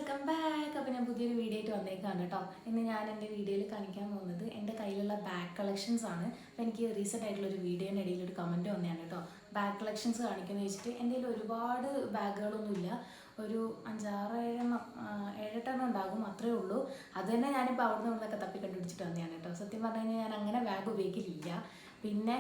Welcome back. അപ്പോൾ ഞാൻ പുതിയൊരു വീഡിയോ ആയിട്ട് വന്നേക്കാണ് കേട്ടോ. ഇന്ന് ഞാൻ എൻ്റെ വീഡിയോയിൽ കാണിക്കാൻ പോകുന്നത് എൻ്റെ കയ്യിലുള്ള ബാഗ് കളക്ഷൻസ് ആണ്. അപ്പോൾ എനിക്ക് റീസെൻ്റ് ആയിട്ടുള്ളൊരു വീഡിയോൻ്റെ ഇടയിൽ ഒരു കമൻറ്റ് വന്നതാണ് കേട്ടോ. ബാഗ് കളക്ഷൻസ് കാണിക്കുന്നത് വെച്ചിട്ട് എൻ്റെ കയ്യിൽ ഒരുപാട് ബാഗുകളൊന്നുമില്ല, ഒരു 5-6-7-8 ഉണ്ടാകും, അത്രേ ഉള്ളൂ. അത് തന്നെ ഞാനിപ്പോൾ അവിടെ നിന്നൊക്കെ തപ്പി കണ്ടുപിടിച്ചിട്ട് വന്നതാണ് കേട്ടോ. സത്യം പറഞ്ഞു കഴിഞ്ഞാൽ ഞാൻ അങ്ങനെ ബാഗ് ഉപയോഗിക്കലില്ല. പിന്നെ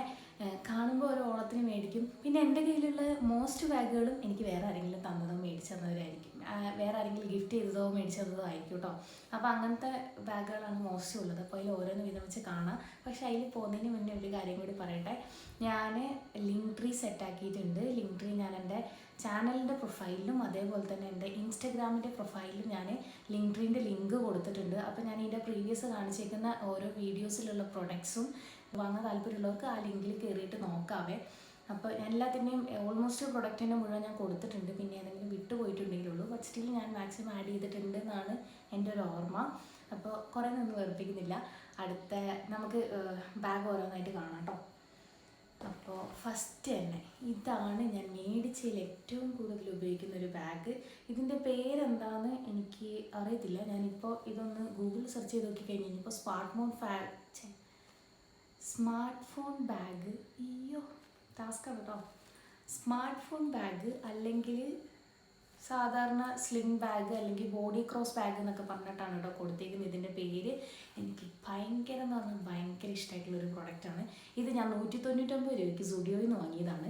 കാണുമ്പോൾ ഒരു ഓളത്തിന് മേടിക്കും. പിന്നെ എൻ്റെ കയ്യിലുള്ള മോസ്റ്റ് ബാഗുകളും എനിക്ക് വേറെ ആരെങ്കിലും തന്നതോ മേടിച്ചു തന്നവരായിരിക്കും, വേറെ ആരെങ്കിലും ഗിഫ്റ്റ് ചെയ്തതോ മേടിച്ചു തന്നതോ ആയിരിക്കും കേട്ടോ. അപ്പോൾ അങ്ങനത്തെ ബാഗുകളാണ് മോസ്റ്റ് ഉള്ളത്. അപ്പോൾ അതിൽ ഓരോന്ന് വിധം വെച്ച് കാണാം. പക്ഷേ അതിൽ പോകുന്നതിന് മുന്നേ ഒരു കാര്യം കൂടി പറയട്ടെ. ഞാൻ ലിങ്ക് ട്രീ സെറ്റാക്കിയിട്ടുണ്ട്. ലിങ്ക് ട്രീ ഞാൻ എൻ്റെ ചാനലിൻ്റെ പ്രൊഫൈലിലും അതേപോലെ തന്നെ എൻ്റെ ഇൻസ്റ്റഗ്രാമിൻ്റെ പ്രൊഫൈലിലും ഞാൻ ലിങ്ക് ട്രീൻ്റെ ലിങ്ക് കൊടുത്തിട്ടുണ്ട്. അപ്പോൾ ഞാൻ ഇതിൻ്റെ പ്രീവിയസ് കാണിച്ചേക്കുന്ന ഓരോ വീഡിയോസിലുള്ള പ്രൊഡക്ട്സും വാങ്ങാൻ താല്പര്യമുള്ളവർക്ക് ആ ലിങ്കിൽ കയറിയിട്ട് നോക്കാവേ. അപ്പോൾ എല്ലാത്തിൻ്റെയും ഓൾമോസ്റ്റ് പ്രൊഡക്റ്റിൻ്റെ മുഴുവൻ ഞാൻ കൊടുത്തിട്ടുണ്ട്. പിന്നെ ഏതെങ്കിലും വിട്ടുപോയിട്ടുണ്ടെങ്കിലുള്ളൂ, ബട്ട് സ്റ്റിൽ ഞാൻ മാക്സിമം ആഡ് ചെയ്തിട്ടുണ്ട് എന്നാണ് എൻ്റെ ഒരു ഓർമ്മ. അപ്പോൾ കുറേ നിന്ന് വെറുപ്പിക്കുന്നില്ല, അടുത്ത നമുക്ക് ബാഗ് ഓരോന്നായിട്ട് കാണാം കേട്ടോ. അപ്പോൾ ഫസ്റ്റ് തന്നെ ഇതാണ് ഞാൻ മേടിച്ചതിൽ ഏറ്റവും കൂടുതൽ ഉപയോഗിക്കുന്ന ഒരു ബാഗ്. ഇതിൻ്റെ പേരെന്താണെന്ന് എനിക്ക് അറിയത്തില്ല. ഞാനിപ്പോൾ ഇതൊന്ന് ഗൂഗിളിൽ സെർച്ച് ചെയ്ത് നോക്കിക്കഴിഞ്ഞാൽ ഇപ്പോൾ സ്മാർട്ട് ഫോൺ ബാഗ്, അയ്യോ ടാസ്ക്കാണ് കേട്ടോ. സ്മാർട്ട് ഫോൺ ബാഗ് അല്ലെങ്കിൽ സാധാരണ സ്ലിംഗ് ബാഗ് അല്ലെങ്കിൽ ബോഡി ക്രോസ് ബാഗ് എന്നൊക്കെ പറഞ്ഞിട്ടാണ് കേട്ടോ കൊടുത്തേക്കുന്നത്. ഇതിൻ്റെ പേര് എനിക്ക് ഭയങ്കര എന്ന് പറഞ്ഞാൽ ഭയങ്കര ഇഷ്ടമായിട്ടുള്ളൊരു പ്രൊഡക്റ്റാണ് ഇത്. ഞാൻ 199 രൂപയ്ക്ക് സുഡിയോയിൽ നിന്ന് വാങ്ങിയതാണ്.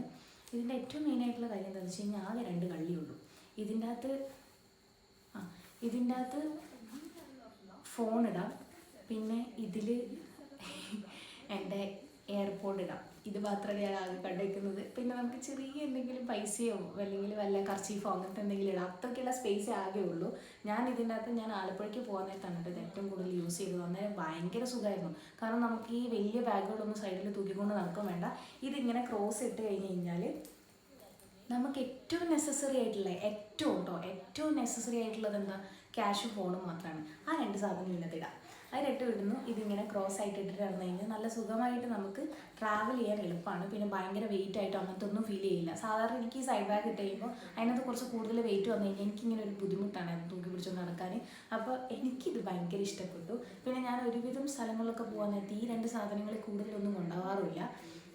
ഇതിൻ്റെ ഏറ്റവും മെയിനായിട്ടുള്ള കാര്യം എന്താണെന്ന് വെച്ച് കഴിഞ്ഞാൽ ആകെ 2 കള്ളിയുള്ളൂ. ഇതിൻ്റെ അകത്ത് ഫോൺ ഇടാം, പിന്നെ ഇതിൽ എൻ്റെ എയർപോഡ് ഇടാം. ഇത് മാത്രമേ ഞാൻ ആകെ കണ്ടുവയ്ക്കുന്നത്. പിന്നെ നമുക്ക് ചെറിയ എന്തെങ്കിലും പൈസയോ അല്ലെങ്കിൽ വല്ല കർച്ചീഫോ അങ്ങനത്തെ എന്തെങ്കിലും ഇടാം. അത്രയ്ക്കുള്ള സ്പേസ് ആകെ ഉള്ളൂ. ഞാൻ ആലപ്പുഴയ്ക്ക് പോകാൻ നേരത്താണ് ഇത് ഏറ്റവും കൂടുതൽ യൂസ് ചെയ്തത്. അന്നേരം ഭയങ്കര സുഖമായിരുന്നു. കാരണം നമുക്ക് ഈ വലിയ ബാഗുകളൊന്നും സൈഡിൽ തൂക്കിക്കൊണ്ട് നടക്കാൻ വേണ്ട. ഇതിങ്ങനെ ക്രോസ് ഇട്ട് കഴിഞ്ഞ് കഴിഞ്ഞാൽ നമുക്ക് ഏറ്റവും നെസസറി ആയിട്ടുള്ളത് എന്താ, ക്യാഷും ഫോണും മാത്രമാണ്. ആ 2 സാധനം ഇന്നത്തിടാം. അതിലിട്ട് വിടുന്നു. ഇതിങ്ങനെ ക്രോസ് ആയിട്ട് ഇട്ടിട്ട് നടന്നു കഴിഞ്ഞാൽ നല്ല സുഖമായിട്ട് നമുക്ക് ട്രാവൽ ചെയ്യാൻ എളുപ്പമാണ്. പിന്നെ ഭയങ്കര വെയിറ്റ് ആയിട്ട് അങ്ങനത്തെ ഒന്നും ഫീൽ ചെയ്യില്ല. സാധാരണ എനിക്ക് ഈ സൈഡ് ബാഗ് ഇട്ട് കഴിയുമ്പോൾ അതിനകത്ത് കുറച്ച് കൂടുതൽ വെയിറ്റ് വന്നു കഴിഞ്ഞാൽ എനിക്കിങ്ങനെ ഒരു ബുദ്ധിമുട്ടാണ് അത് തൂക്കി പിടിച്ചുകൊണ്ട് നടക്കാൻ. അപ്പോൾ എനിക്കിത് ഭയങ്കര ഇഷ്ടപ്പെട്ടു. പിന്നെ ഞാൻ ഒരുവിധം സ്ഥലങ്ങളിലൊക്കെ പോകാൻ നേരത്തെ ഈ 2 സാധനങ്ങൾ കൂടുതലൊന്നും കൊണ്ടുപോകാറില്ല.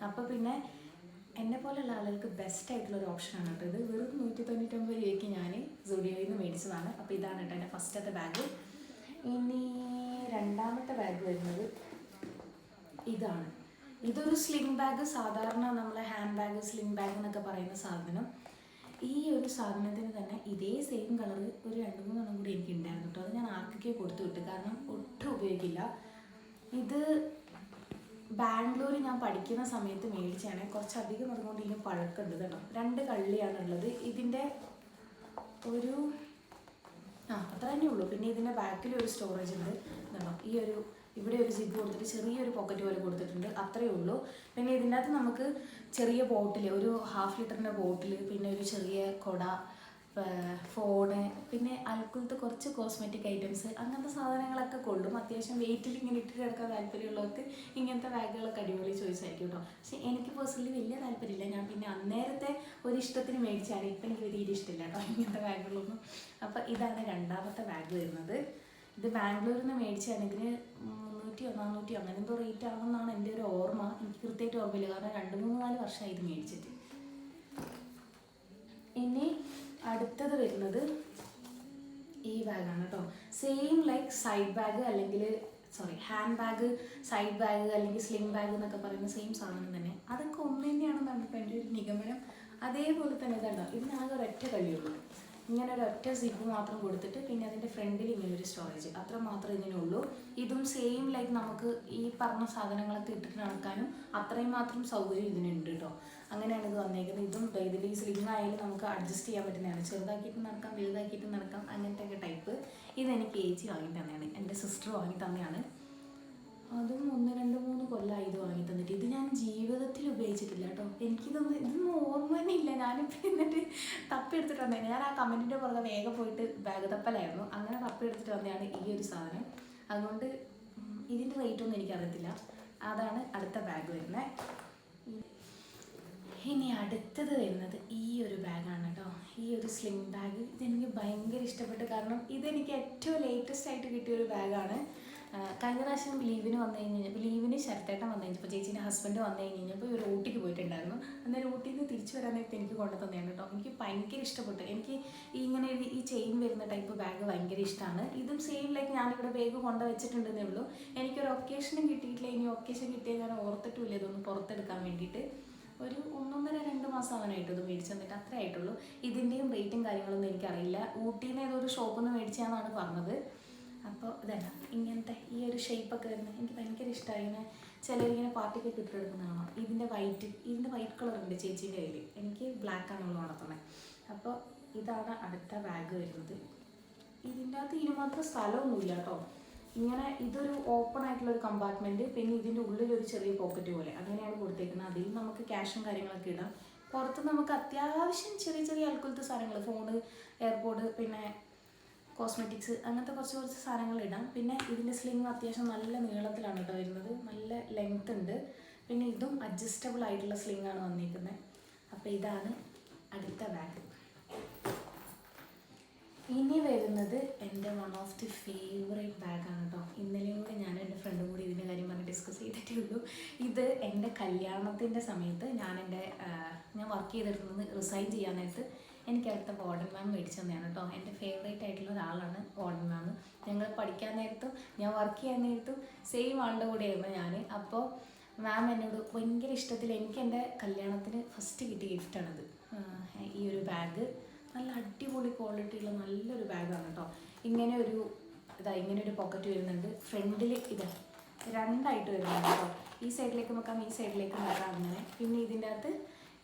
അപ്പോൾ പിന്നെ എന്നെ പോലെയുള്ള ആളുകൾക്ക് ബെസ്റ്റ് ആയിട്ടുള്ളൊരു ഓപ്ഷനാണ് കേട്ടോ ഇത്. വെറും 199 രൂപയ്ക്ക് ഞാൻ സുഡിയോയിൽ നിന്ന് മേടിച്ചതാണ്. അപ്പോൾ ഇതാണ് കേട്ടോ എൻ്റെ ഫസ്റ്റത്തെ ബാഗ്. ഇനി രണ്ടാമത്തെ ബാഗ് വരുന്നത് ഇതാണ്. ഇതൊരു സ്ലിംഗ് ബാഗ്, സാധാരണ നമ്മളെ ഹാൻഡ് ബാഗ്, സ്ലിംഗ് ബാഗ് എന്നൊക്കെ പറയുന്ന സാധനം. ഈ ഒരു സാധനത്തിന് തന്നെ ഇതേ സെയിം കളറ് ഒരു 2-3 എണ്ണം കൂടി എനിക്ക് ഉണ്ടായിരുന്നു കേട്ടോ. അത് ഞാൻ ആർക്കൊക്കെ കൊടുത്തു വിട്ടു, കാരണം ഒട്ടും ഉപയോഗിക്കില്ല. ഇത് ബാംഗ്ലൂർ ഞാൻ പഠിക്കുന്ന സമയത്ത് മേടിച്ചാണ്. കുറച്ചധികം അതുകൊണ്ട് ഇതിന് പഴക്കമുണ്ട് കേട്ടോ. 2 കള്ളിയാണുള്ളത്. ഇതിൻ്റെ ഒരു അത്ര തന്നെ ഉള്ളൂ. പിന്നെ ഇതിൻ്റെ ബാക്കിൽ ഒരു സ്റ്റോറേജ് ഉണ്ട് കേട്ടോ. ഇവിടെ ഒരു സിബ് കൊടുത്തിട്ട് ചെറിയൊരു പോക്കറ്റ് പോലെ കൊടുത്തിട്ടുണ്ട്, അത്രയേ ഉള്ളൂ. പിന്നെ ഇതിൻ്റെ അകത്ത് നമുക്ക് ചെറിയ ബോട്ടിൽ, ഒരു 1/2 ലിറ്ററിൻ്റെ ബോട്ടിൽ, പിന്നെ ഒരു ചെറിയ കുട, ഫോണ്, പിന്നെ അൽക്കുലത്തെ കുറച്ച് കോസ്മെറ്റിക് ഐറ്റംസ്, അങ്ങനത്തെ സാധനങ്ങളൊക്കെ കൊള്ളും. അത്യാവശ്യം വെയിറ്റിൽ ഇങ്ങനെ ഇട്ടിട്ട് കിടക്കാൻ താല്പര്യമുള്ളവർക്ക് ഇങ്ങനത്തെ ബാഗുകളൊക്കെ അടിപൊളി ചോയ്സ് ആയിരിക്കും കേട്ടോ. പക്ഷേ എനിക്ക് പേഴ്സണലി വലിയ താല്പര്യമില്ല. ഞാൻ പിന്നെ അന്നേരത്തെ ഒരു ഇഷ്ടത്തിന് മേടിച്ചാണ്. ഇപ്പം എനിക്ക് തീരെ ഇഷ്ടമില്ല കേട്ടോ ഇങ്ങനത്തെ ബാഗുകളൊന്നും. അപ്പോൾ ഇതാണ് രണ്ടാമത്തെ ബാഗ് വരുന്നത്. ഇത് ബാംഗ്ലൂരിൽ നിന്ന് മേടിച്ചാണ്. ഇതിന് 300-400 അങ്ങനെ എന്തോ റേറ്റ് ആകുമെന്നാണ് എൻ്റെ ഒരു ഓർമ്മ. എനിക്ക് കൃത്യമായിട്ട് ഓർമ്മയില്ല, കാരണം 2-3-4 വർഷമായി ഇത് മേടിച്ചിട്ട്. ഇനി അടുത്തത് വരുന്നത് ഈ ബാഗാണ് കേട്ടോ. സെയിം ലൈക്ക് സൈഡ് ബാഗ് അല്ലെങ്കിൽ ഹാൻഡ് ബാഗ്, സൈഡ് ബാഗ് അല്ലെങ്കിൽ സ്ലിംഗ് ബാഗ് എന്നൊക്കെ പറയുന്ന സെയിം സാധനം തന്നെ. അതൊക്കെ ഒന്ന് തന്നെയാണെന്നാണ് ഇപ്പോൾ എൻ്റെ ഒരു നിഗമനം. അതേപോലെ തന്നെ ഇതാണ്ടോ, ഇതിനാകെ ഒരൊറ്റ കളിയുള്ളൂ. ഇങ്ങനെ ഒരൊറ്റ സിബ് മാത്രം കൊടുത്തിട്ട് പിന്നെ അതിൻ്റെ ഫ്രണ്ടിൽ ഇങ്ങനെ ഒരു സ്റ്റോറേജ്, അത്ര മാത്രമേ ഇതിനുള്ളൂ. ഇതും സെയിം ലൈക്ക് നമുക്ക് ഈ പറഞ്ഞ സാധനങ്ങളൊക്കെ ഇട്ടിട്ട് നടക്കാനും അത്രയും മാത്രം സൗകര്യം ഇതിനുണ്ട് കേട്ടോ. അങ്ങനെയാണ് ഇത് വന്നേക്കുന്നത്. ഇതും ഇതിൽ ഈ സ്ലിംഗ് ആയാലും നമുക്ക് അഡ്ജസ്റ്റ് ചെയ്യാൻ പറ്റുന്നതാണ്. ചെറുതാക്കിയിട്ട് നടക്കാം, വലുതാക്കിയിട്ട് നടക്കാം, അങ്ങനത്തെയൊക്കെ ടൈപ്പ്. ഇതെനിക്ക് ചേച്ചി വാങ്ങി തന്നെയാണ്, എൻ്റെ സിസ്റ്റർ വാങ്ങി തന്നെയാണ്. അതും 1-2-3 കൊല്ലമായി ഇത് വാങ്ങി തന്നിട്ട്. ഇത് ഞാൻ ജീവിതത്തിൽ ഉപയോഗിച്ചിട്ടില്ല കേട്ടോ. ഇതൊന്നും ഓർമ്മ തന്നെ ഇല്ല. ഞാനിപ്പോൾ എന്നിട്ട് തപ്പിയെടുത്തിട്ട് വന്നതാണ്. ഞാൻ ആ കമൻറ്റിൻ്റെ പുറകെ വേഗം പോയിട്ട് ബാഗ് തപ്പലായിരുന്നു. അങ്ങനെ തപ്പിയെടുത്തിട്ട് വന്നതാണ് ഈ ഒരു സാധനം. അതുകൊണ്ട് ഇതിൻ്റെ റേറ്റൊന്നും എനിക്കറിയത്തില്ല. അതാണ് അടുത്ത ബാഗ് വരുന്നത്. ഇനി അടുത്തത് വരുന്നത് ഈ ഒരു ബാഗാണ് കേട്ടോ. ഈ ഒരു സ്ലിംഗ് ബാഗ് ഇതെനിക്ക് ഭയങ്കര ഇഷ്ടപ്പെട്ടു. കാരണം ഇതെനിക്ക് ഏറ്റവും ലേറ്റസ്റ്റ് ആയിട്ട് കിട്ടിയൊരു ബാഗാണ്. കഴിഞ്ഞ പ്രാവശ്യം ലീവിന് വന്നു കഴിഞ്ഞപ്പോൾ ലീവിന് ശരത്തേട്ടൻ വന്നു കഴിഞ്ഞപ്പോൾ ചേച്ചീൻ്റെ ഹസ്ബൻഡ് വന്നു കഴിഞ്ഞപ്പോൾ ഒരു ഊട്ടിക്ക് പോയിട്ടുണ്ടായിരുന്നു. അന്നേരം ഊട്ടിയിൽ നിന്ന് തിരിച്ചു വരാനായിട്ട് എനിക്ക് കൊണ്ടു തന്നെയാണ് കേട്ടോ. എനിക്ക് ഭയങ്കര ഇഷ്ടപ്പെട്ടു. എനിക്ക് ഇങ്ങനെ ഈ ചെയിൻ വരുന്ന ടൈപ്പ് ബാഗ് ഭയങ്കര ഇഷ്ടമാണ്. ഇതും സെയിം ലൈക്ക് ഞാനിവിടെ ബാഗ് കൊണ്ടു വെച്ചിട്ടുണ്ടെന്നേ ഉള്ളൂ. എനിക്കൊരു ഒക്കേഷനും കിട്ടിയിട്ടില്ല. ഇനി ഒക്കേഷൻ കിട്ടിയാൽ ഞാൻ ഓർത്തിട്ടില്ല ഇതൊന്ന് പുറത്തെടുക്കാൻ വേണ്ടിയിട്ട്. ഒരു 1.5-2 മാസം അവനായിട്ട് ഇത് മേടിച്ചു തന്നിട്ട് അത്രേ ആയിട്ടുള്ളൂ. ഇതിൻ്റെയും റേറ്റും കാര്യങ്ങളൊന്നും എനിക്കറിയില്ല. ഊട്ടിയിൽ നിന്ന് ഏതൊരു ഷോപ്പിൽ നിന്ന് മേടിച്ചാന്നാണ് പറഞ്ഞത്. അപ്പോൾ ഇതല്ല ഇങ്ങനത്തെ ഈ ഒരു ഷേപ്പൊക്കെ വരുന്നത് എനിക്ക് ഭയങ്കര ഇഷ്ടമായി. ഇങ്ങനെ ചിലരിങ്ങനെ പാർട്ടിക്കൊക്കെ ഇട്ടെടുക്കുന്ന കാണാം. ഇതിൻ്റെ വൈറ്റ് കളറുണ്ട് ചേച്ചീൻ്റെ കയ്യിൽ. എനിക്ക് ബ്ലാക്കാണുള്ള ഉണർത്തുന്നത്. അപ്പോൾ ഇതാണ് അടുത്ത ബാഗ് വരുന്നത്. ഇതിൻ്റെ അകത്ത് ഇതിന് മാത്രം സ്ഥലമൊന്നുമില്ല കേട്ടോ. ഇങ്ങനെ ഇതൊരു ഓപ്പൺ ആയിട്ടുള്ള ഒരു കമ്പാർട്ട്മെൻറ്റ്, പിന്നെ ഇതിൻ്റെ ഉള്ളിലൊരു ചെറിയ പോക്കറ്റ് പോലെ അങ്ങനെയാണ് കൊടുത്തേക്കുന്നത്. അതിൽ നമുക്ക് ക്യാഷും കാര്യങ്ങളൊക്കെ ഇടാം. പുറത്ത് നമുക്ക് അത്യാവശ്യം ചെറിയ ചെറിയ അൽക്കുലത്തെ സാധനങ്ങൾ, ഫോണ്, എയർപോഡ്, പിന്നെ കോസ്മെറ്റിക്സ്, അങ്ങനത്തെ കുറച്ച് സാധനങ്ങൾ ഇടാം. പിന്നെ ഇതിൻ്റെ സ്ലിങ് അത്യാവശ്യം നല്ല നീളത്തിലാണ് കേട്ടോ വരുന്നത്. നല്ല ലെങ്ത് ഉണ്ട്. പിന്നെ ഇതും അഡ്ജസ്റ്റബിൾ ആയിട്ടുള്ള സ്ലിങ് ആണ് വന്നിരിക്കുന്നത്. അപ്പോൾ ഇതാണ് അടുത്ത ബാഗ്. ഇനി വരുന്നത് എൻ്റെ വൺ ഓഫ് ദി ഫേവറേറ്റ് ബാഗാണ് കേട്ടോ. ഇന്നലെയും കൂടെ ഞാൻ എൻ്റെ ഫ്രണ്ടും കൂടി ഇതിൻ്റെ കാര്യം പറഞ്ഞ് ഡിസ്കസ് ചെയ്തിട്ടേ ഉള്ളൂ. ഇത് എൻ്റെ കല്യാണത്തിൻ്റെ സമയത്ത് ഞാൻ വർക്ക് ചെയ്തെടുക്കുന്നത് റിസൈൻ ചെയ്യാൻ നേരത്ത് എനിക്ക് അടുത്ത വാർഡൻ മാം മേടിച്ചു തന്നെയാണ് കേട്ടോ. എൻ്റെ ഫേവറേറ്റ് ആയിട്ടുള്ള ഒരാളാണ് വാർഡൻ മാം. ഞങ്ങൾ പഠിക്കാൻ നേരത്തും ഞാൻ വർക്ക് ചെയ്യാൻ നേരത്തും സെയിം ആളുടെ കൂടെയായിരുന്നു ഞാൻ. അപ്പോൾ മാം എന്നോട് ഭയങ്കര ഇഷ്ടത്തിൽ എനിക്ക് എൻ്റെ കല്യാണത്തിന് ഫസ്റ്റ് കിട്ടിയ ഗിഫ്റ്റാണിത്. ഈ ഒരു ബാഗ് നല്ല അടിപൊളി ക്വാളിറ്റിയുള്ള നല്ലൊരു ബാഗാണ് കേട്ടോ. ഇങ്ങനെ ഒരു പോക്കറ്റ് വരുന്നുണ്ട്. ഫ്രണ്ടിൽ ഇത് രണ്ടായിട്ട് വരുന്നുണ്ട് കേട്ടോ. ഈ സൈഡിലേക്ക് വെക്കാം, ഈ സൈഡിലേക്ക് വെക്കാം അങ്ങനെ. പിന്നെ ഇതിൻ്റെ അകത്ത്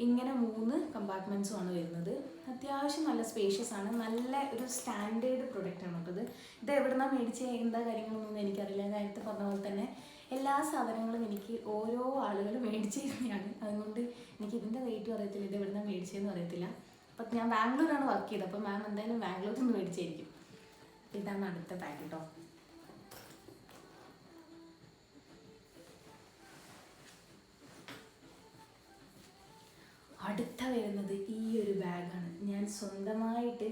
ഇങ്ങനെ 3 കമ്പാർട്ട്മെൻറ്റ്സുമാണ് വരുന്നത്. അത്യാവശ്യം നല്ല സ്പേഷ്യസ് ആണ്. നല്ല ഒരു സ്റ്റാൻഡേർഡ് പ്രൊഡക്റ്റാണ് കേട്ടത്. ഇത് എവിടുന്നാണ് മേടിച്ച എന്താ കാര്യങ്ങളൊന്നും എനിക്കറിയില്ല. നേരത്തെ പറഞ്ഞ പോലെ തന്നെ എല്ലാ സാധനങ്ങളും എനിക്ക് ഓരോ ആളുകൾ മേടിച്ച് തന്നെയാണ്. അതുകൊണ്ട് എനിക്ക് ഇതിൻ്റെ റേറ്റും അറിയത്തില്ല, ഇത് എവിടുന്നാണ് മേടിച്ചതെന്നും അറിയത്തില്ല. അപ്പം ഞാൻ ബാംഗ്ലൂരാണ് വർക്ക് ചെയ്തത്. അപ്പോൾ മാം എന്തായാലും ബാംഗ്ലൂരിൽ നിന്ന് മേടിച്ചായിരിക്കും. ഇതാണ് അടുത്ത ബാഗ് കേട്ടോ. അടുത്ത വരുന്നത് ഈ ഒരു ബാഗാണ്. ഞാൻ സ്വന്തമായിട്ട്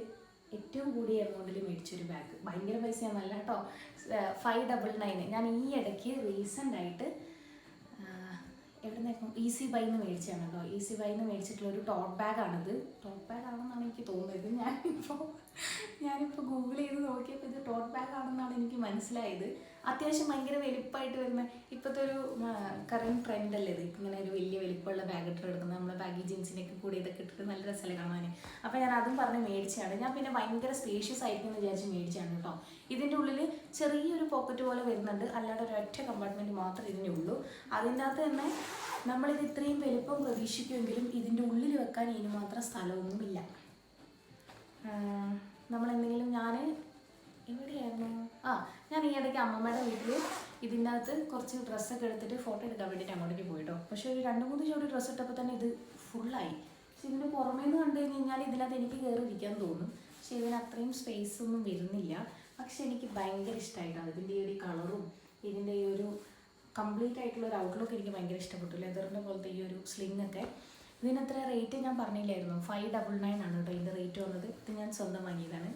ഏറ്റവും കൂടിയ എമൗണ്ടിൽ മേടിച്ചൊരു ബാഗ്. ഭയങ്കര പൈസയൊന്നുമല്ല കേട്ടോ. 599. ഞാൻ ഈ ഇടയ്ക്ക് റീസെൻ്റായിട്ട് എവിടെ നിന്നായിരുന്നു ഈസി ബൈന്ന് മേടിച്ചാണ് കേട്ടോ. ഈസി ബൈന്ന് മേടിച്ചിട്ടുള്ള ഒരു ടോട്ട് ബാഗാണിത്. ടോട്ട് ബാഗാണെന്നാണ് എനിക്ക് തോന്നുന്നത്. ഞാനിപ്പോൾ ഗൂഗിൾ ചെയ്ത് നോക്കിയപ്പോൾ ഇത് ടോട്ട് ബാഗാണെന്നാണ് എനിക്ക് മനസ്സിലായത്. അത്യാവശ്യം ഭയങ്കര വലിപ്പമായിട്ട് വരുന്ന ഇപ്പോഴത്തെ ഒരു കറണ്ട് ട്രെൻഡല്ലേ ഇത്. ഇങ്ങനെ ഒരു വലിയ വലിപ്പമുള്ള ബാഗ് ഇട്ട് എടുക്കുന്നത്. നമ്മളെ ബാഗി ജീൻസിനൊക്കെ കൂടി ഇതൊക്കെ ഇട്ടിട്ട് നല്ല രസമല്ലേ കാണാൻ. അപ്പോൾ ഞാൻ അതും പറഞ്ഞ് മേടിച്ചാണ്. ഞാൻ പിന്നെ ഭയങ്കര സ്പേഷ്യസ് ആയിരിക്കും എന്ന് വിചാരിച്ച് മേടിച്ചാണ് കേട്ടോ. ഇതിൻ്റെ ഉള്ളിൽ ചെറിയൊരു പോക്കറ്റ് പോലെ വരുന്നുണ്ട്. അല്ലാതെ ഒരൊറ്റ കമ്പാർട്ട്മെൻറ്റ് മാത്രമേ ഇതിൻ്റെ ഉള്ളൂ. അതിൻ്റെ അകത്ത് തന്നെ നമ്മളിത് ഇത്രയും വലിപ്പം പ്രതീക്ഷിക്കുമെങ്കിലും ഇതിൻ്റെ ഉള്ളിൽ വെക്കാൻ ഇതിന് മാത്രം സ്ഥലമൊന്നുമില്ല. നമ്മളെന്തെങ്കിലും എവിടെയായിരുന്നു ഞാൻ ഈ ഇടയ്ക്ക് അമ്മമ്മയുടെ വീട്ടിൽ ഇതിൻ്റെ അകത്ത് കുറച്ച് ഡ്രസ്സൊക്കെ എടുത്തിട്ട് ഫോട്ടോ എടുക്കാൻ വേണ്ടിയിട്ട് അങ്ങോട്ടേക്ക് പോയിട്ടോ. പക്ഷേ ഒരു 2-3 ജോഡി ഡ്രസ്സ് ഇട്ടപ്പോൾ തന്നെ ഇത് ഫുള്ളായി. പക്ഷെ ഇതിന് പുറമേ നിന്ന് കണ്ടു കഴിഞ്ഞാൽ ഇതിനകത്ത് എനിക്ക് കയറി ഇരിക്കാൻ തോന്നും. പക്ഷെ ഇതിന് അത്രയും സ്പേസ് ഒന്നും വരുന്നില്ല. പക്ഷെ എനിക്ക് ഭയങ്കര ഇഷ്ടമായിട്ടാണ് ഇതിൻ്റെ ഈ ഒരു കളറും ഇതിൻ്റെ ഈ ഒരു കംപ്ലീറ്റ് ആയിട്ടുള്ള ഒരു ഔട്ട്ലുക്ക് എനിക്ക് ഭയങ്കര ഇഷ്ടപ്പെട്ടു. ലെതറിൻ്റെ പോലത്തെ ഈ ഒരു സ്ലിങ് ഒക്കെ. ഇതിനെത്ര റേറ്റ് ഞാൻ പറഞ്ഞില്ലായിരുന്നു. 599 ആണ് കേട്ടോ ഇതിൻ്റെ റേറ്റ് വന്നത്. ഇത് ഞാൻ സ്വന്തം വാങ്ങിയതാണ്.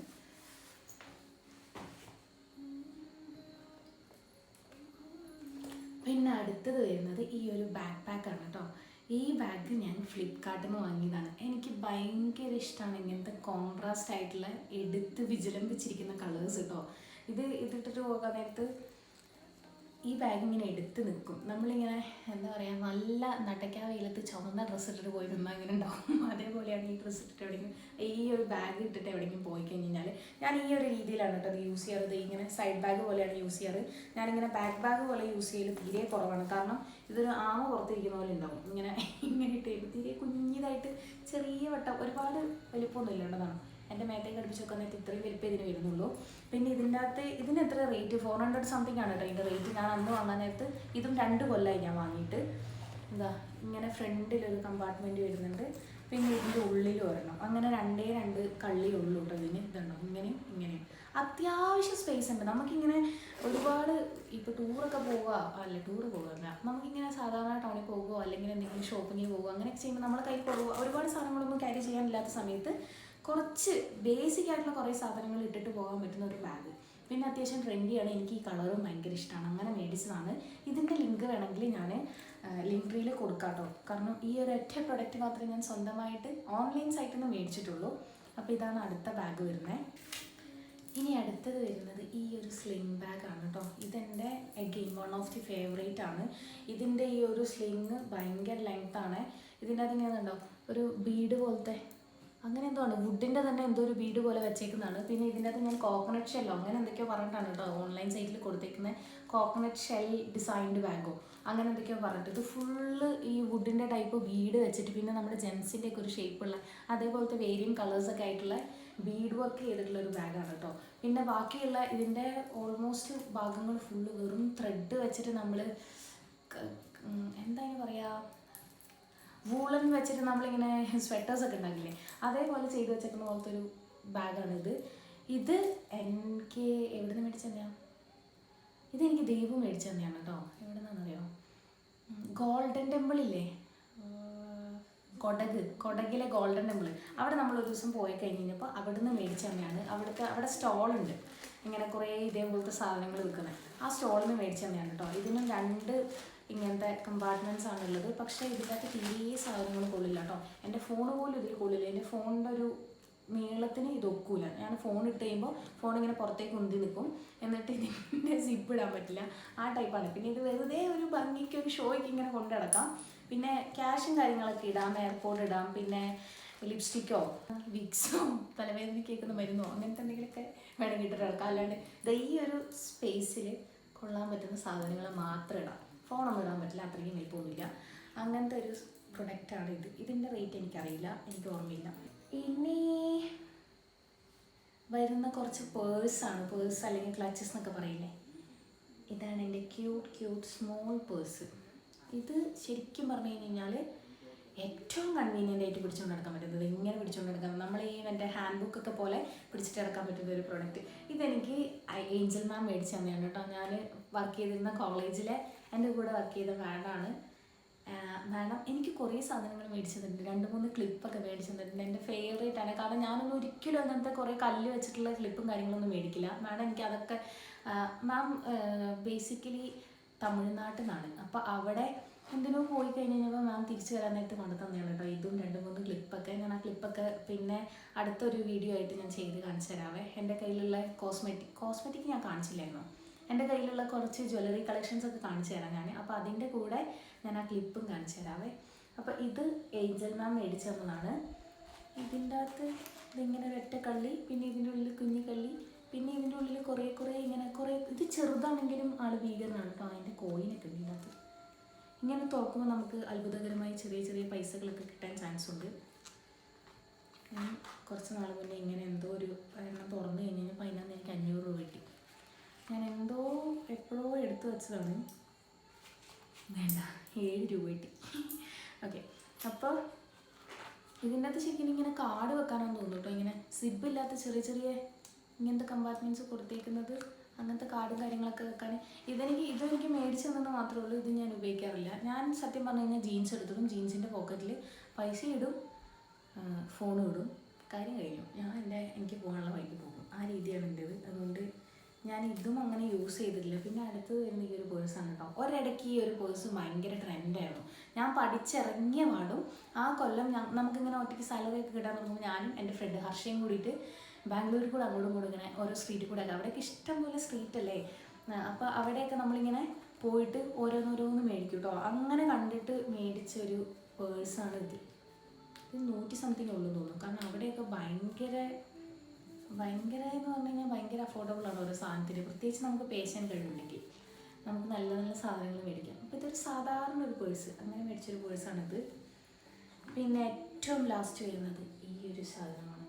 പിന്നെ അടുത്തത് വരുന്നത് ഈ ഒരു ബാക്ക് പാക്കാണ് കേട്ടോ. ഈ ബാഗ് ഞാൻ ഫ്ലിപ്കാർട്ടിൽ നിന്ന് വാങ്ങിയതാണ്. എനിക്ക് ഭയങ്കര ഇഷ്ടമാണ് ഇങ്ങനത്തെ കോൺട്രാസ്റ്റ് ആയിട്ടുള്ള എടുത്ത് വിജിലംബിച്ചിരിക്കുന്ന കളേഴ്സ് കേട്ടോ. ഇതിട്ടിട്ട് പോകാൻ നേരത്ത് ഈ ബാഗ് ഇങ്ങനെ എടുത്ത് നിൽക്കും. നമ്മളിങ്ങനെ എന്താ പറയുക, നല്ല നടക്കാ വെയിലത്ത് ചുവന്ന ഡ്രസ്സ് ഇട്ടിട്ട് പോയി നിന്നാൽ ഇങ്ങനെ ഉണ്ടാവും. അതേപോലെയാണ് ഈ ഡ്രസ്സ് ഇട്ടിട്ട് എവിടെയെങ്കിലും ഈ ഒരു ബാഗ് ഇട്ടിട്ട് എവിടെയെങ്കിലും പോയി കഴിഞ്ഞാൽ ഞാൻ ഈ ഒരു രീതിയിലാണ് കേട്ടോ അത് യൂസ് ചെയ്യാറ്. ഇങ്ങനെ സൈഡ് ബാഗ് പോലെയാണ് യൂസ് ചെയ്യാറ്. ഞാനിങ്ങനെ ബാഗ് പോലെ യൂസ് ചെയ്യൽ തീരെ കുറവാണ്. കാരണം ഇതൊരു ആമ പുറത്തിരിക്കുന്ന പോലെ ഉണ്ടാവും. ഇങ്ങനെ ഇട്ട് തീരെ കുഞ്ഞിതായിട്ട് ചെറിയ വട്ടം, ഒരുപാട് വലിപ്പമൊന്നും ഇല്ലേണ്ടതാണ്. എൻ്റെ മേത്തേക്ക് അടുപ്പിച്ച് വെക്കാൻ നേരത്തെ ഇത്രയും വലിപ്പം ഇതിന് വരുന്നുള്ളൂ. പിന്നെ ഇതിൻ്റെ അകത്ത് ഇതിന് എത്ര റേറ്റ് 400 സംതിങ് ആണ് കേട്ടോ ഇതിൻ്റെ റേറ്റ്. ഞാൻ അന്ന് വാങ്ങാൻ നേരത്ത് ഇതും 2 കൊല്ലമായി ഞാൻ വാങ്ങിയിട്ട്. ഇങ്ങനെ ഫ്രണ്ടിലൊരു കമ്പാർട്ട്മെൻറ്റ് വരുന്നുണ്ട്. പിന്നെ ഇതിൻ്റെ ഉള്ളിൽ ഒരെണ്ണം. അങ്ങനെ 2 കള്ളി ഉള്ളൂ കേട്ടോ ഇതിന്. ഇതുണ്ടോ ഇങ്ങനെയും ഇങ്ങനെയും അത്യാവശ്യം സ്പേസ് ഉണ്ട്. നമുക്കിങ്ങനെ ഒരുപാട് ഇപ്പോൾ ടൂറൊക്കെ പോകുക നമുക്കിങ്ങനെ സാധാരണ ടൗണിൽ പോകുകയോ അല്ലെങ്കിൽ എന്തെങ്കിലും ഷോപ്പിങ്ങിന് പോകുക അങ്ങനെയൊക്കെ ചെയ്യുമ്പോൾ നമ്മളെ കയ്യിൽ ഒരുപാട് സാധനങ്ങളൊന്നും ക്യാരി ചെയ്യാനില്ലാത്ത സമയത്ത് കുറച്ച് ബേസിക് ആയിട്ടുള്ള കുറേ സാധനങ്ങൾ ഇട്ടിട്ട് പോകാൻ പറ്റുന്ന ഒരു ബാഗ്. പിന്നെ അത്യാവശ്യം ട്രെൻഡിയാണ്, എനിക്ക് ഈ കളറും ഭയങ്കര ഇഷ്ടമാണ്, അങ്ങനെ മേടിച്ചതാണ്. ഇതിൻ്റെ ലിങ്ക് വേണമെങ്കിൽ ഞാൻ ലിങ്ക് ട്രീയിൽ കൊടുക്കാം കേട്ടോ. കാരണം ഈ ഒരു ഒറ്റ പ്രൊഡക്റ്റ് മാത്രമേ ഞാൻ സ്വന്തമായിട്ട് ഓൺലൈൻ സൈറ്റിൽ നിന്ന് മേടിച്ചിട്ടുള്ളൂ. അപ്പോൾ ഇതാണ് അടുത്ത ബാഗ് വരുന്നത്. ഇനി അടുത്തത് വരുന്നത് ഈ ഒരു സ്ലിംഗ് ബാഗാണ് കേട്ടോ. ഇതെൻ്റെ again one of the favourite ആണ്. ഇതിൻ്റെ ഈ ഒരു സ്ലിങ് ഭയങ്കര ലെങ്ത്താണ്. ഇതിൻ്റെ അത് ഇങ്ങനെ ഉണ്ടോ ഒരു ബീഡ് പോലത്തെ അങ്ങനെ എന്തോ ആണ്, വുഡിൻ്റെ തന്നെ എന്തോ ഒരു ബീഡ് പോലെ വെച്ചേക്കുന്നതാണ്. പിന്നെ ഇതിൻ്റെ അകത്ത് ഞാൻ കോക്കനട്ട് ഷെല്ലോ അങ്ങനെ എന്തൊക്കെയോ പറഞ്ഞിട്ടാണ് കേട്ടോ ഓൺലൈൻ സൈറ്റിൽ കൊടുത്തേക്കുന്നത്. കോക്കനട്ട് ഷെൽ ഡിസൈൻഡ് ബാഗോ അങ്ങനെ എന്തൊക്കെയോ പറഞ്ഞിട്ട്, ഇത് ഫുള്ള് ഈ വുഡിൻ്റെ ടൈപ്പ് ബീഡ് വെച്ചിട്ട് പിന്നെ നമ്മുടെ ജെൻസിൻ്റെ ഒക്കെ ഒരു ഷേപ്പുള്ള അതേപോലത്തെ വേരിയം കളേഴ്സൊക്കെ ആയിട്ടുള്ള ബീഡ് വർക്ക് ചെയ്തിട്ടുള്ള ഒരു ബാഗാണ് കേട്ടോ. പിന്നെ ബാക്കിയുള്ള ഇതിൻ്റെ ഓൾമോസ്റ്റ് ഭാഗങ്ങൾ ഫുള്ള് വെറും ത്രെഡ് വെച്ചിട്ട് നമ്മൾ എന്താണ് പറയുക, വൂളൻ വെച്ചിട്ട് നമ്മളിങ്ങനെ സ്വെറ്റേഴ്സൊക്കെ ഉണ്ടാക്കില്ലേ, അതേപോലെ ചെയ്ത് വെച്ചേക്കുന്ന പോലത്തെ ഒരു ബാഗാണിത്. ഇത് എനിക്ക് എവിടെ നിന്ന് മേടിച്ചു തന്നെയാണ്, ഇതെനിക്ക് ദൈവം മേടിച്ചു തന്നെയാണ് കേട്ടോ. എവിടെ നിന്നാണെന്നറിയോ, ഗോൾഡൻ ടെമ്പിളില്ലേ, കൊടകിലെ ഗോൾഡൻ ടെമ്പിൾ, അവിടെ നമ്മൾ ഒരു ദിവസം പോയി കഴിഞ്ഞപ്പോൾ അവിടെ നിന്ന് മേടിച്ചു തന്നെയാണ്. അവിടെ സ്റ്റോളുണ്ട് ഇങ്ങനെ കുറേ ഇതേപോലത്തെ സാധനങ്ങൾ വിൽക്കുന്നത്, ആ സ്റ്റോളിൽ നിന്ന് മേടിച്ചു തന്നെയാണ് കേട്ടോ. ഇതിനും 2 ഇങ്ങനത്തെ കമ്പാർട്ട്മെൻറ്റ്സ് ആണുള്ളത്. പക്ഷേ ഇതിനകത്ത് തീരെ സാധനങ്ങൾ കൊള്ളില്ല കേട്ടോ. എൻ്റെ ഫോൺ പോലും ഇതിൽ കൊള്ളില്ല. എൻ്റെ ഫോണിൻ്റെ ഒരു നീളത്തിന് ഇത് ഒക്കൂല. ഞാൻ ഫോൺ ഇട്ട് കഴിയുമ്പോൾ ഫോൺ ഇങ്ങനെ പുറത്തേക്ക് ഉന്തി നിൽക്കും, എന്നിട്ട് ഇതിൻ്റെ സിപ്പ് ഇടാൻ പറ്റില്ല, ആ ടൈപ്പാണ്. പിന്നെ ഇത് വെറുതെ ഒരു ഭംഗിക്ക് ഒരു ഷോയ്ക്ക് ഇങ്ങനെ കൊണ്ടു നടക്കാം. പിന്നെ ക്യാഷും കാര്യങ്ങളൊക്കെ ഇടാം, എയർപോർട്ട് ഇടാം, പിന്നെ ലിപ്സ്റ്റിക്കോ വിക്സോ തലവേദന കേൾക്കുന്ന മരുന്നോ അങ്ങനത്തെ എന്തെങ്കിലുമൊക്കെ വേണമെങ്കിൽ ഇട്ടിട്ട് നടക്കാം. അല്ലാണ്ട് ഈ ഒരു സ്പേസിൽ കൊള്ളാൻ പറ്റുന്ന സാധനങ്ങൾ മാത്രം ഇടാം. ഫോണൊന്നും ഇടാൻ പറ്റില്ല, അത്രയും വലിപ്പമൊന്നുമില്ല. അങ്ങനത്തെ ഒരു പ്രൊഡക്റ്റാണ് ഇത്. ഇതിൻ്റെ റേറ്റ് എനിക്കറിയില്ല, എനിക്ക് ഓർമ്മയില്ല. ഇനി വരുന്ന കുറച്ച് പേഴ്സാണ്. പേഴ്സ് അല്ലെങ്കിൽ ക്ലച്ചസ് എന്നൊക്കെ പറയില്ലേ, ഇതാണ് എൻ്റെ ക്യൂട്ട് സ്മോൾ പേഴ്സ്. ഇത് ശരിക്കും പറഞ്ഞു കഴിഞ്ഞാൽ ഏറ്റവും കൺവീനിയൻ്റ് ആയിട്ട് പിടിച്ചുകൊണ്ട് നടക്കാൻ പറ്റുന്നത്, ഇങ്ങനെ പിടിച്ചുകൊണ്ട് നടക്കാൻ, നമ്മൾ ഈ എൻ്റെ ഹാൻഡ് ബുക്കൊക്കെ പോലെ പിടിച്ചിട്ട് നടക്കാൻ പറ്റുന്ന ഒരു പ്രൊഡക്റ്റ്. ഇതെനിക്ക് ഏഞ്ചൽ മാം മേടിച്ച് തന്നെയാണ് കേട്ടോ. ഞാൻ വർക്ക് ചെയ്തിരുന്ന കോളേജിലെ എൻ്റെ കൂടെ വർക്ക് ചെയ്ത മാഡമാണ്. മാഡം എനിക്ക് കുറേ സാധനങ്ങൾ മേടിച്ചു തന്നിട്ടുണ്ട്, 2-3 ക്ലിപ്പൊക്കെ മേടിച്ചു തന്നിട്ടുണ്ട്. എൻ്റെ ഫേവറേറ്റ് ആണ്. കാരണം ഞാനൊന്നും ഒരിക്കലും അങ്ങനത്തെ കുറേ കല്ല് വെച്ചിട്ടുള്ള ക്ലിപ്പും കാര്യങ്ങളൊന്നും മേടിക്കില്ല. മാഡം എനിക്ക് അതൊക്കെ, മാം ബേസിക്കലി തമിഴ്നാട്ടിൽ നിന്നാണ്. അപ്പോൾ അവിടെ എന്തിനോ പോയി കഴിഞ്ഞ് കഴിഞ്ഞപ്പോൾ മാം തിരിച്ചു വരാൻ നേരത്തെ കൊണ്ടു തന്നെയാണ് കേട്ടോ ഇതും 2-3 ക്ലിപ്പൊക്കെ. ഞാൻ ആ ക്ലിപ്പൊക്കെ പിന്നെ അടുത്തൊരു വീഡിയോ ആയിട്ട് ഞാൻ ചെയ്ത് കാണിച്ചു തരാവേ. എൻ്റെ കയ്യിലുള്ള കോസ്മെറ്റിക് ഞാൻ കാണിച്ചില്ലായിരുന്നു, എൻ്റെ കയ്യിലുള്ള കുറച്ച് ജ്വല്ലറി കളക്ഷൻസ് ഒക്കെ കാണിച്ചു തരാം ഞാൻ. അപ്പോൾ അതിൻ്റെ കൂടെ ഞാൻ ആ ക്ലിപ്പും കാണിച്ചു തരാവേ. അപ്പോൾ ഇത് ഏഞ്ചൽ മാം മേടിച്ചു തന്നതാണ്. ഇതിൻ്റെ അകത്ത് ഇതിങ്ങനെ ഒരൊറ്റ കള്ളി, പിന്നെ ഇതിൻ്റെ ഉള്ളിൽ കുഞ്ഞു കള്ളി, പിന്നെ ഇതിൻ്റെ ഉള്ളിൽ കുറേ ഇങ്ങനെ ഇത് ചെറുതാണെങ്കിലും ആൾ ഭീകരനാണ് കേട്ടോ. അതിൻ്റെ കോയിനൊക്കെ ഉണ്ട് ഇതിനകത്ത്. ഇങ്ങനെ തുറക്കുമ്പോൾ നമുക്ക് അത്ഭുതകരമായി ചെറിയ പൈസകളൊക്കെ കിട്ടാൻ ചാൻസ് ഉണ്ട്. ഞാൻ കുറച്ച് നാൾ മുന്നേ ഇങ്ങനെ എന്തോ ഒരു എണ്ണം തുറന്നു കഴിഞ്ഞപ്പോൾ അതിനകത്ത് എനിക്ക് 500 രൂപ കിട്ടി. ഞാൻ എപ്പോഴോ എടുത്തു വെച്ചതാണ്, വേണ്ട 7 രൂപ കിട്ടി. ഓക്കെ, അപ്പോൾ ഇതിൻ്റെ അകത്ത് ശരിക്കും ഇങ്ങനെ കാർഡ് വെക്കാനാണെന്ന് തോന്നുന്നു കേട്ടോ. ഇങ്ങനെ സിബ് ഇല്ലാത്ത ചെറിയ ഇങ്ങനത്തെ കമ്പാർട്ട്മെൻറ്റ്സ് കൊടുത്തേക്കുന്നത്, അങ്ങനത്തെ കാർഡും കാര്യങ്ങളൊക്കെ വെക്കാൻ. ഇതെനിക്ക് മേടിച്ചു തന്നെന്ന് മാത്രമേ ഉള്ളൂ. ഇത് ഞാൻ ഉപയോഗിക്കാറില്ല. ഞാൻ സത്യം പറഞ്ഞു കഴിഞ്ഞാൽ ജീൻസ് എടുത്തിടും, ജീൻസിൻ്റെ പോക്കറ്റിൽ പൈസ ഇടും, ഫോണും ഇടും, കാര്യം കഴിഞ്ഞു. എനിക്ക് പോകാനുള്ള വഴിക്ക് പോകും, ആ രീതിയാണ് എൻ്റേത്. അതുകൊണ്ട് ഞാൻ ഇതും അങ്ങനെ യൂസ് ചെയ്തിട്ടില്ല. പിന്നെ അടുത്തത് വരുന്ന ഈ ഒരു പേഴ്സാണ് കേട്ടോ. ഒരിടയ്ക്ക് ഈ ഒരു പേഴ്സ് ഭയങ്കര ട്രെൻഡായിരുന്നു. ഞാൻ പഠിച്ചിറങ്ങിയ പാടും ആ കൊല്ലം നമുക്കിങ്ങനെ ഒറ്റയ്ക്ക് സാലറി ഒക്കെ കിട്ടാൻ തുടങ്ങുമ്പോൾ ഞാനും എൻ്റെ ഫ്രണ്ട് ഹർഷയും കൂടിയിട്ട് ബാംഗ്ലൂരിൽ കൂടെ അങ്ങോട്ടും ഇങ്ങനെ ഓരോ സ്ട്രീറ്റിൽ കൂടെ ഒക്കെ, അവിടെയൊക്കെ ഇഷ്ടംപോലെ സ്ട്രീറ്റ് അല്ലേ, അപ്പോൾ അവിടെയൊക്കെ നമ്മളിങ്ങനെ പോയിട്ട് ഓരോന്നോരോന്ന് മേടിക്കും കേട്ടോ. അങ്ങനെ കണ്ടിട്ട് മേടിച്ചൊരു പേഴ്സാണ് ഇത്. 100 സംതിങ് ഉള്ളൂ തോന്നുന്നു. കാരണം അവിടെയൊക്കെ ഭയങ്കര എന്ന് പറഞ്ഞു കഴിഞ്ഞാൽ ഭയങ്കര അഫോർഡബിൾ ആണ് ഓരോ സാധനത്തിന്. പ്രത്യേകിച്ച് നമുക്ക് പേശാൻ കഴിവുണ്ടെങ്കിൽ നമുക്ക് നല്ല സാധനങ്ങൾ മേടിക്കാം. അപ്പോൾ ഇതൊരു സാധാരണ ഒരു പേഴ്സ്, അങ്ങനെ മേടിച്ചൊരു പേഴ്സാണിത്. പിന്നെ ഏറ്റവും ലാസ്റ്റ് വരുന്നത് ഈ ഒരു സാധനമാണ്.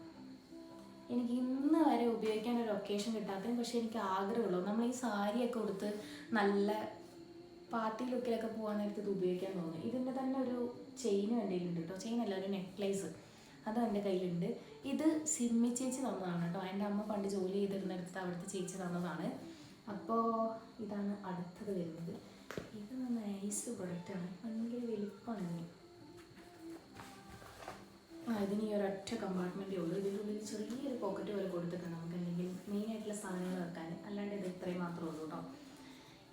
എനിക്ക് ഇന്ന് വരെ ഉപയോഗിക്കാൻ ഒരു ഒക്കേഷൻ കിട്ടാത്തതും, പക്ഷേ എനിക്ക് ആഗ്രഹമുള്ളൂ. നമ്മൾ ഈ സാരിയൊക്കെ കൊടുത്ത് നല്ല പാർട്ടി ലുക്കിലൊക്കെ പോകാൻ നേരത്ത് ഇത് ഉപയോഗിക്കാൻ തോന്നുന്നു. ഇതിൻ്റെ തന്നെ ഒരു ചെയിനും എൻ്റെ കയ്യിലുണ്ട് കേട്ടോ. ചെയിനല്ല, ഒരു നെക്ലേസ്, അതും എൻ്റെ കയ്യിലുണ്ട്. ഇത് സിമ്മി ചേച്ചി തന്നതാണ് കേട്ടോ. എൻ്റെ അമ്മ പണ്ട് ജോലി ചെയ്തിരുന്നിടത്ത് അവിടുത്തെ ചേച്ചി തന്നതാണ്. അപ്പോൾ ഇതാണ് അടുത്തത് വരുന്നത്. ഇത് നൈസ് പ്രൊഡക്റ്റാണ്, ഭയങ്കര വലിപ്പമാണ്. ഇതിന് ഈ ഒരൊറ്റ കമ്പാർട്ട്മെൻറ്റേ ഉള്ളൂ. ഇതിൻ്റെ ഉള്ളിൽ ചെറിയൊരു പോക്കറ്റ് പോലെ കൊടുത്തിട്ടുണ്ട് നമുക്ക് എന്തെങ്കിലും മെയിനായിട്ടുള്ള സാധനങ്ങൾ വെക്കാൻ. അല്ലാണ്ട് ഇത് ഇത്രയും മാത്രമേ ഉള്ളൂ കേട്ടോ.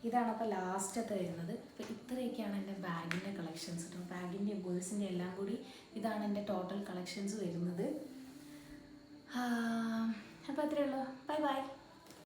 ഇതാണ് അപ്പോൾ ലാസ്റ്റത്തെ വരുന്നത്. അപ്പോൾ ഇത്രയൊക്കെയാണ് എൻ്റെ ബാഗിൻ്റെ കളക്ഷൻസ് കേട്ടോ. ബാഗിൻ്റെയും ബേഴ്സിൻ്റെ എല്ലാം കൂടി ഇതാണ് എൻ്റെ ടോട്ടൽ കളക്ഷൻസ് വരുന്നത്. അപ്പോൾ അത്രയേ ഉള്ളൂ. Bye bye.